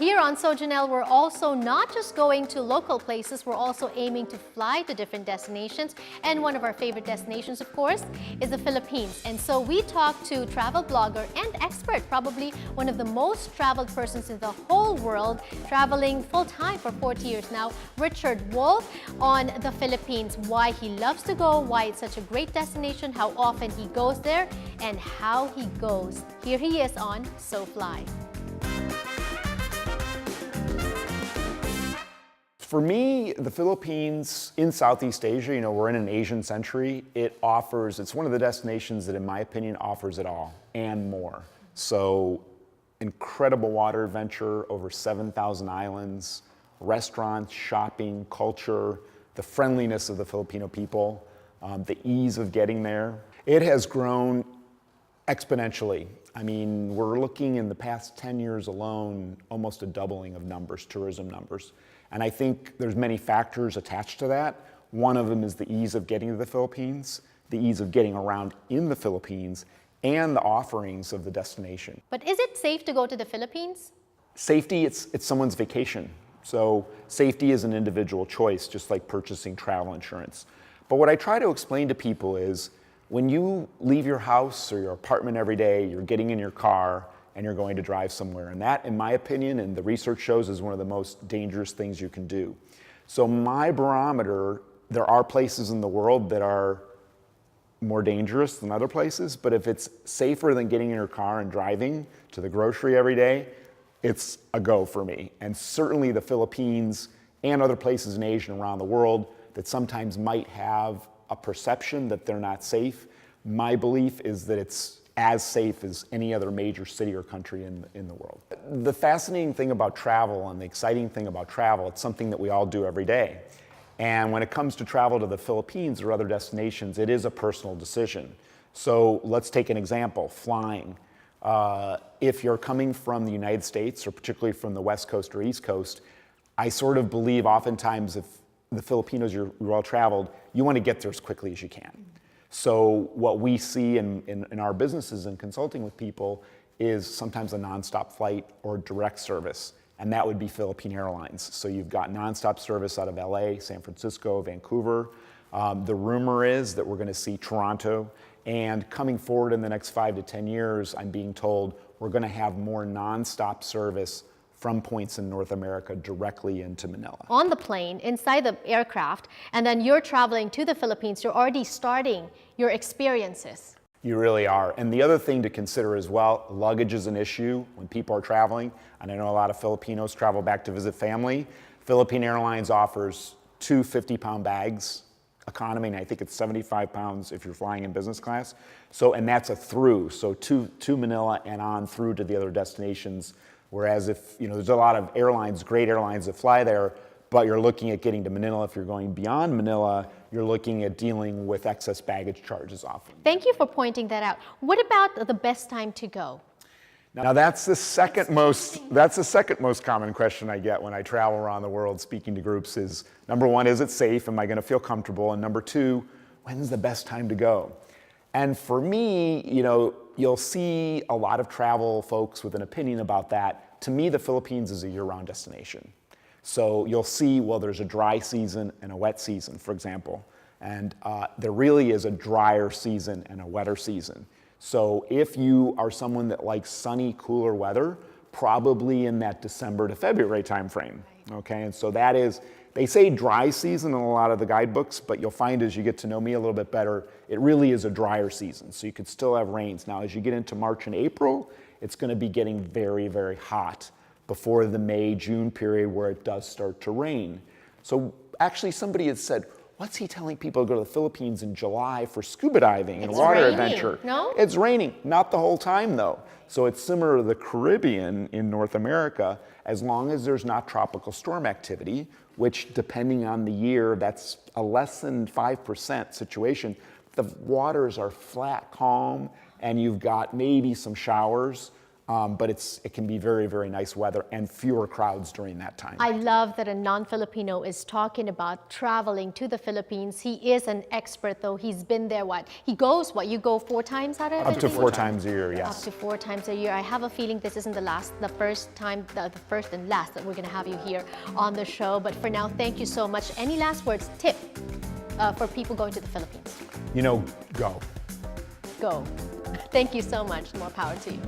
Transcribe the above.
Here on So Jannelle, we're also not just going to local places, we're also aiming to fly to different destinations. And one of our favorite destinations, of course, is the Philippines. And so we talked to travel blogger and expert, probably one of the most traveled persons in the whole world, traveling full-time for 40 years now, Richard Woulfe, on the Philippines. Why he loves to go, why it's such a great destination, how often he goes there, and how he goes. Here he is on So Fly. For me, the Philippines in Southeast Asia, we're in an Asian century. It's one of the destinations that, in my opinion, offers it all and more. So, incredible water adventure, over 7,000 islands, restaurants, shopping, culture, the friendliness of the Filipino people, the ease of getting there. It has grown exponentially. I mean, we're looking in the past 10 years alone, almost a doubling of numbers, tourism numbers. And I think there's many factors attached to that. One of them is the ease of getting to the Philippines, the ease of getting around in the Philippines, and the offerings of the destination. But is it safe to go to the Philippines? Safety, it's someone's vacation. So safety is an individual choice, just like purchasing travel insurance. But what I try to explain to people is, when you leave your house or your apartment every day, you're getting in your car and you're going to drive somewhere. And that, in my opinion, and the research shows, is one of the most dangerous things you can do. So my barometer, there are places in the world that are more dangerous than other places, but if it's safer than getting in your car and driving to the grocery every day, it's a go for me. And certainly the Philippines and other places in Asia and around the world that sometimes might have a perception that they're not safe, my belief is that it's as safe as any other major city or country in the world. The fascinating thing about travel and the exciting thing about travel, it's something that we all do every day. And when it comes to travel to the Philippines or other destinations, it is a personal decision. So let's take an example, flying. If you're coming from the United States, or particularly from the West Coast or East Coast, I sort of believe oftentimes if the Filipinos, you're well traveled, you want to get there as quickly as you can. So what we see in our businesses and consulting with people is sometimes a nonstop flight or direct service, and that would be Philippine Airlines. So you've got nonstop service out of LA, San Francisco, Vancouver. The rumor is that we're going to see Toronto, and coming forward in the next 5 to 10 years, I'm being told we're going to have more nonstop service from points in North America directly into Manila. On the plane, inside the aircraft, and then you're traveling to the Philippines, you're already starting your experiences. You really are. And the other thing to consider as well, luggage is an issue when people are traveling. And I know a lot of Filipinos travel back to visit family. Philippine Airlines offers 2 50-pound bags, economy, and I think it's 75 pounds if you're flying in business class. So, and that's a through, so to Manila and on through to the other destinations. Whereas if, there's a lot of airlines, great airlines that fly there, but you're looking at getting to Manila. If you're going beyond Manila, you're looking at dealing with excess baggage charges often. Thank you for pointing that out. What about the best time to go? Now that's the second most common question I get when I travel around the world speaking to groups is, number one, is it safe? Am I going to feel comfortable? And number two, when's the best time to go? And for me, you'll see a lot of travel folks with an opinion about that. To me, the Philippines is a year-round destination. So you'll see, well, there's a dry season and a wet season, for example. And there really is a drier season and a wetter season. So if you are someone that likes sunny, cooler weather, probably in that December to February timeframe. Okay, and so that is, they say dry season in a lot of the guidebooks, but you'll find as you get to know me a little bit better, it really is a drier season. So you could still have rains. Now, as you get into March and April, it's going to be getting very, very hot before the May, June period where it does start to rain. So actually somebody had said, what's he telling people to go to the Philippines in July for scuba diving and water adventure? No? It's raining, not the whole time though. So it's similar to the Caribbean in North America, as long as there's not tropical storm activity, which depending on the year, that's a less than 5% situation. The waters are flat, calm, and you've got maybe some showers. but it can be very, very nice weather and fewer crowds during that time. I love that a non-Filipino is talking about traveling to the Philippines. He is an expert, though. He's been there, you go 4 times out of it? Up to 4 times a year, yes. Up to 4 times a year. I have a feeling this isn't the first and last that we're going to have you here on the show. But for now, thank you so much. Any last words, tip for people going to the Philippines? Go. Go. Thank you so much. More power to you.